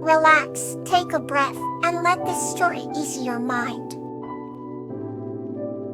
Relax, take a breath, and let this story ease your mind.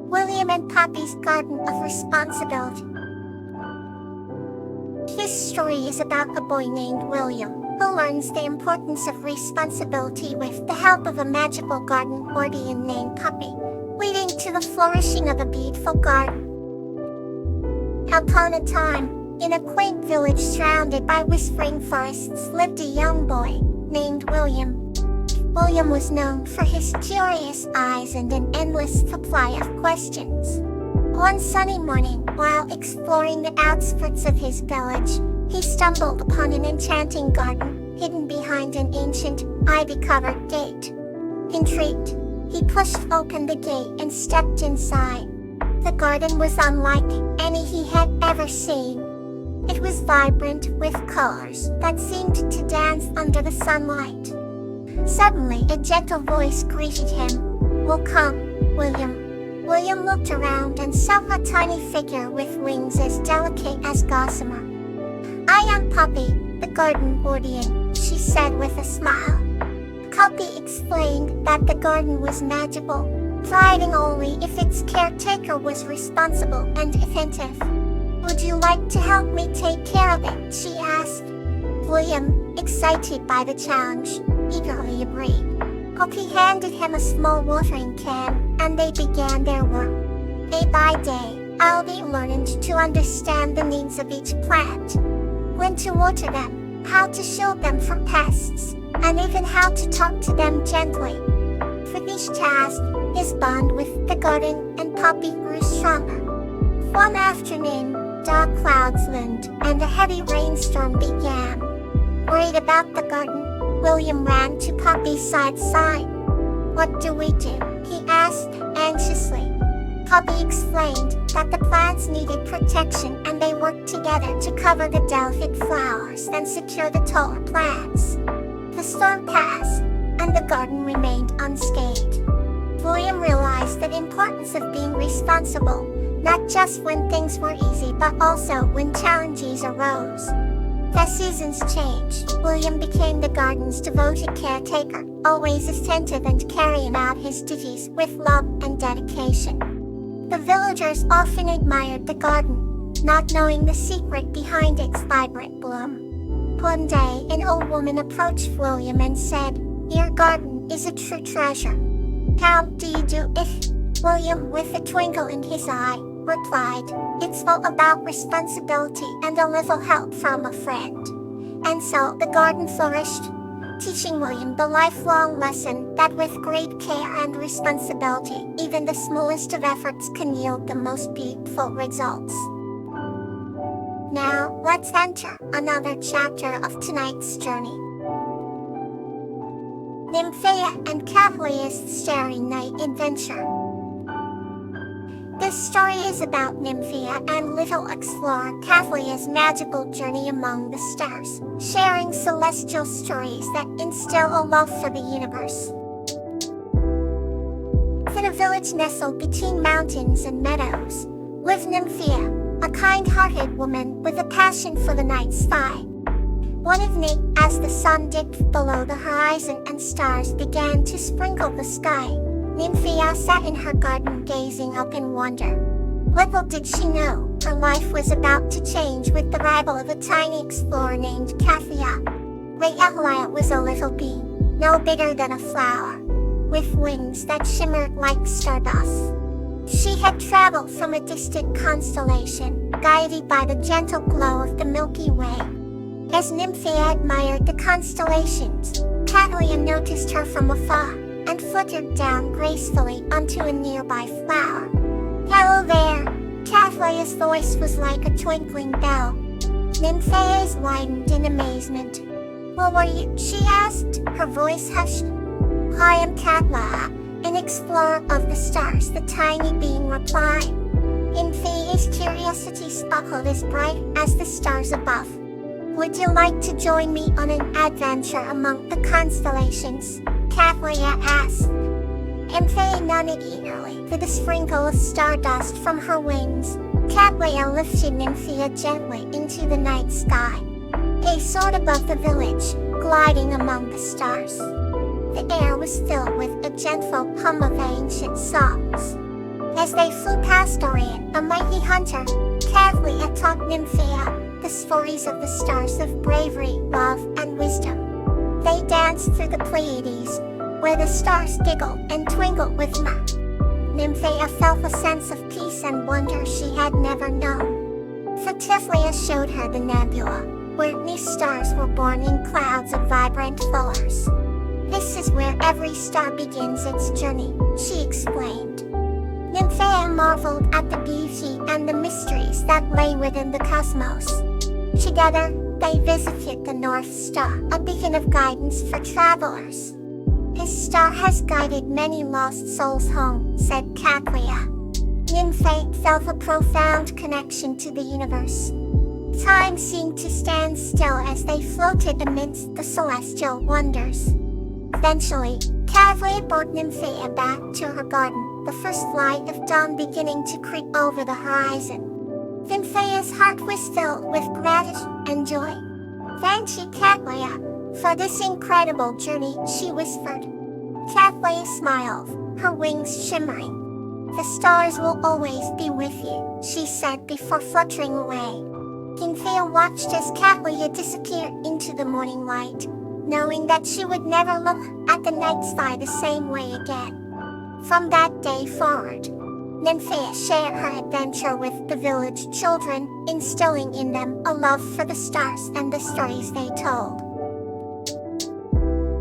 William and Poppy's Garden of Responsibility. This story is about a boy named William, who learns the importance of responsibility with the help of a magical garden guardian named Poppy, leading to the flourishing of a beautiful garden. Upon a time, in a quaint village surrounded by whispering forests lived a young boy named William. William was known for his curious eyes and an endless supply of questions. One sunny morning, while exploring the outskirts of his village, he stumbled upon an enchanting garden hidden behind an ancient, ivy-covered gate. Intrigued, he pushed open the gate and stepped inside. The garden was unlike any he had ever seen. It was vibrant with colors that seemed to dance under the sunlight. Suddenly, a gentle voice greeted him. "Welcome, William." William looked around and saw a tiny figure with wings as delicate as gossamer. "I am Poppy, the garden guardian," she said with a smile. Poppy explained that the garden was magical, thriving only if its caretaker was responsible and attentive. "Would you like to help me take care of it?" she asked. William, excited by the challenge, eagerly agreed. Poppy handed him a small watering can, and they began their work. Day by day, I'll be learning to understand the needs of each plant, when to water them, how to shield them from pests, and even how to talk to them gently. For each task, his bond with the garden and Poppy grew stronger. One afternoon, dark clouds loomed, and a heavy rainstorm began. Worried about the garden, William ran to Poppy's side. "What do we do?" he asked anxiously. Poppy explained that the plants needed protection and they worked together to cover the delicate flowers and secure the taller plants. The storm passed, and the garden remained unscathed. William realized the importance of being responsible, not just when things were easy but also when challenges arose. As seasons changed, William became the garden's devoted caretaker, always attentive and carrying out his duties with love and dedication. The villagers often admired the garden, not knowing the secret behind its vibrant bloom. One day, an old woman approached William and said, "Your garden is a true treasure. How do you do it?" William, with a twinkle in his eye, replied, "It's all about responsibility and a little help from a friend." And so the garden flourished, teaching William the lifelong lesson that with great care and responsibility, even the smallest of efforts can yield the most beautiful results. Now, let's enter another chapter of tonight's journey. Nymphaea and Cavalia's Starry Night Adventure. This story is about Nymphaea and little explorer Cavalia's magical journey among the stars, sharing celestial stories that instill a love for the universe. In a village nestled between mountains and meadows, lived Nymphaea, a kind-hearted woman with a passion for the night sky. One evening, as the sun dipped below the horizon and stars began to sprinkle the sky, Nymphaea sat in her garden gazing up in wonder. Little did she know, her life was about to change with the arrival of a tiny explorer named Cavaliia. Cavaliia was a little bee, no bigger than a flower, with wings that shimmered like stardust. She had traveled from a distant constellation, guided by the gentle glow of the Milky Way. As Nymphaea admired the constellations, Cavaliia noticed her from afar and fluttered down gracefully onto a nearby flower. "Hello there!" Cavalia's voice was like a twinkling bell. Nymphaea's widened in amazement. "Who are you?" she asked, her voice hushed. "I am Cavaliia, an explorer of the stars," the tiny being replied. Nymphaea's curiosity sparkled as bright as the stars above. "Would you like to join me on an adventure among the constellations?" Cavaliia asked. Nymphaea nodded eagerly. With a sprinkle of stardust from her wings, Cavaliia lifted Nymphaea gently into the night sky. They soared above the village, gliding among the stars. The air was filled with a gentle hum of ancient songs. As they flew past Orion, a mighty hunter, Cathlia taught Nymphaea the stories of the stars of bravery, love, and wisdom. They danced through the Pleiades, where the stars giggled and twinkled with mirth. Nymphaea felt a sense of peace and wonder she had never known. For Cathlia showed her the nebula, where new stars were born in clouds of vibrant colors. This is where every star begins its journey, she explained. Nymphaea marveled at the beauty and the mysteries that lay within the cosmos. Together, they visited the North Star, a beacon of guidance for travelers. This star has guided many lost souls home, said Cathlia. Nymphaea felt a profound connection to the universe. Time seemed to stand still as they floated amidst the celestial wonders. Eventually, Cathlia brought Nymphaea back to her garden, the first light of dawn beginning to creep over the horizon. Nymphaea's heart was filled with gratitude and joy. Thank you, Cathlia, for this incredible journey, she whispered. Cathlia smiled, her wings shimmering. The stars will always be with you, she said before fluttering away. Nymphaea watched as Cathlia disappeared into the morning light, knowing that she would never look at the night sky the same way again. From that day forward, Nymphaea shared her adventure with the village children, instilling in them a love for the stars and the stories they told.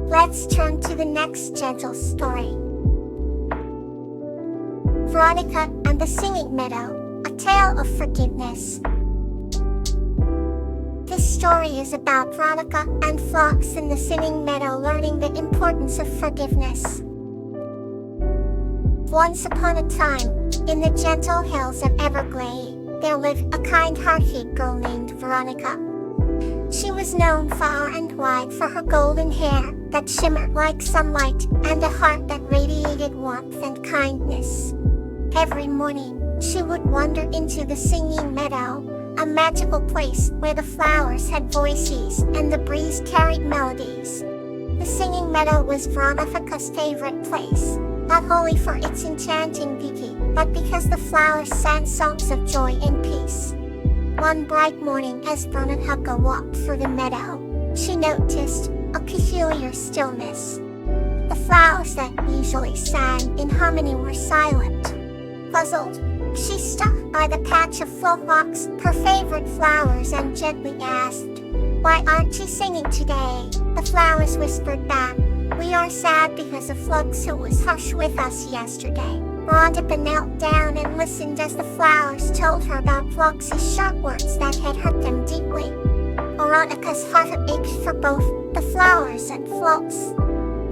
Let's turn to the next gentle story. Veronica and the Singing Meadow, a tale of forgiveness. This story is about Veronica and Phlox in the Singing Meadow learning the importance of forgiveness. Once upon a time, in the gentle hills of Everglade, there lived a kind-hearted girl named Veronica. She was known far and wide for her golden hair that shimmered like sunlight and a heart that radiated warmth and kindness. Every morning, she would wander into the Singing Meadow, a magical place where the flowers had voices and the breeze carried melodies. The Singing Meadow was Veronica's favorite place, not only for its enchanting beauty, but because the flowers sang songs of joy and peace. One bright morning as Veronica walked through the meadow, she noticed a peculiar stillness. The flowers that usually sang in harmony were silent. Puzzled, she stopped by the patch of phlox, her favorite flowers, and gently asked, "Why aren't you singing today?" The flowers whispered back, "We are sad because of Phlox who was harsh with us yesterday." Veronica knelt down and listened as the flowers told her about Phlox's sharp words that had hurt them deeply. Veronica's heart ached for both the flowers and Phlox.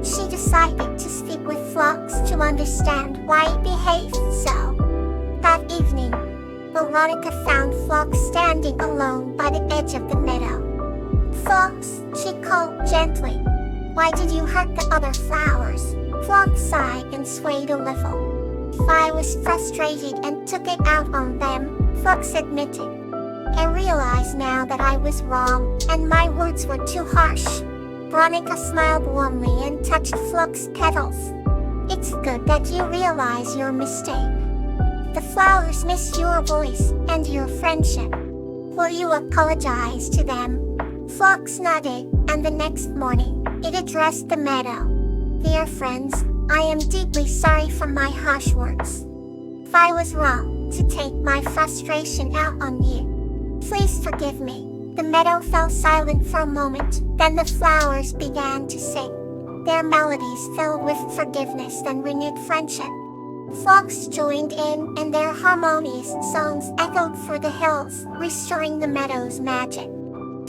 She decided to speak with Phlox to understand why he behaved so. That evening, Veronica found Phlox standing alone by the edge of the meadow. "Phlox," she called gently, "why did you hurt the other flowers?" Phlox sighed and swayed a little. "I was frustrated and took it out on them," Phlox admitted. "I realize now that I was wrong, and my words were too harsh." Veronica smiled warmly and touched Phlox's petals. "It's good that you realize your mistake. The flowers miss your voice and your friendship. Will you apologize to them?" Phlox nodded, and the next morning, it addressed the meadow. "Dear friends, I am deeply sorry for my harsh words. If I was wrong to take my frustration out on you, please forgive me." The meadow fell silent for a moment, then the flowers began to sing, their melodies filled with forgiveness and renewed friendship. Phlox joined in, and their harmonious songs echoed through the hills, restoring the meadow's magic.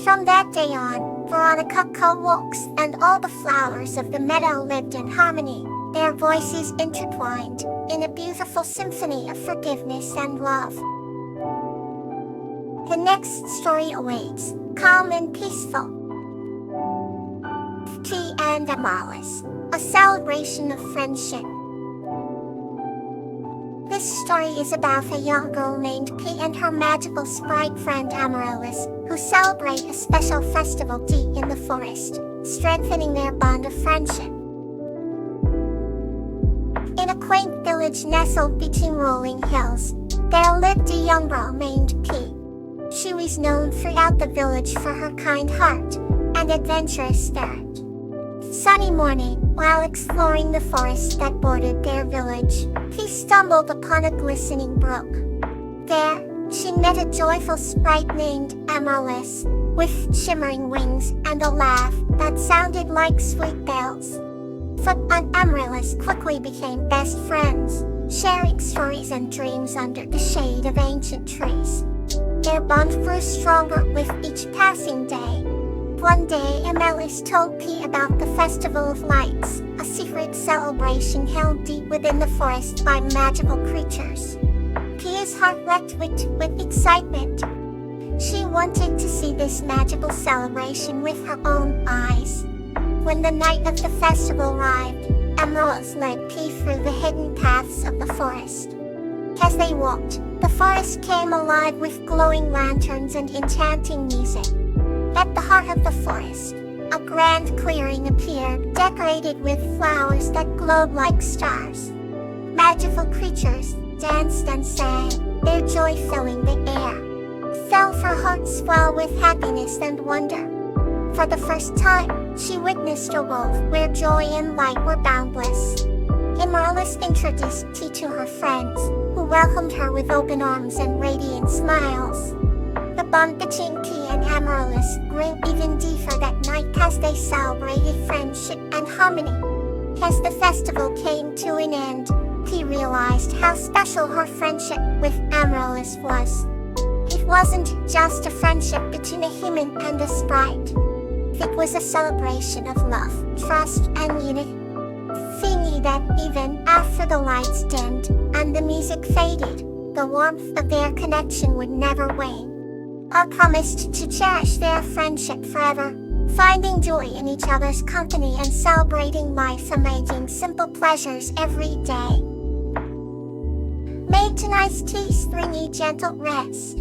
From that day on, Veronica co-walks and all the flowers of the meadow lived in harmony, their voices intertwined in a beautiful symphony of forgiveness and love. The next story awaits, calm and peaceful. Tea and Amaryllis, a celebration of friendship. This story is about a young girl named P and her magical sprite friend Amaryllis, who celebrate a special festival deep in the forest, strengthening their bond of friendship. In a quaint village nestled between rolling hills, there lived a young girl named P. She was known throughout the village for her kind heart and adventurous spirit. Sunny morning, while exploring the forest that bordered their village, P stumbled upon a glistening brook. There, she met a joyful sprite named immerse, with shimmering wings and a laugh that sounded like sweet bells. Foot and immerse quickly became best friends, sharing stories and dreams under the shade of ancient trees. Their bond grew stronger with each passing day. One day, immerse told P about the Festival of Lights, a secret celebration held deep within the forest by magical creatures. Pia's heart leapt with excitement. She wanted to see this magical celebration with her own eyes. When the night of the festival arrived, immerse led P through the hidden paths of the forest. As they walked, the forest came alive with glowing lanterns and enchanting music. At the heart of the forest, a grand clearing appeared, decorated with flowers that glowed like stars. Magical creatures danced and sang, their joy filling the air. Felt her heart swell with happiness and wonder. For the first time, she witnessed a world where joy and light were boundless. Immerse introduced T to her friends, who welcomed her with open arms and radiant smiles. The bond between P and immerse grew even deeper that night as they celebrated friendship and harmony. As the festival came to an end, P realized how special her friendship with immerse was. It wasn't just a friendship between a human and a sprite. It was a celebration of love, trust, and unity. Thinking that even after the lights dimmed and the music faded, the warmth of their connection would never wane. All promised to cherish their friendship forever, finding joy in each other's company and celebrating life's amazing simple pleasures every day. May tonight's teas bring you gentle rest.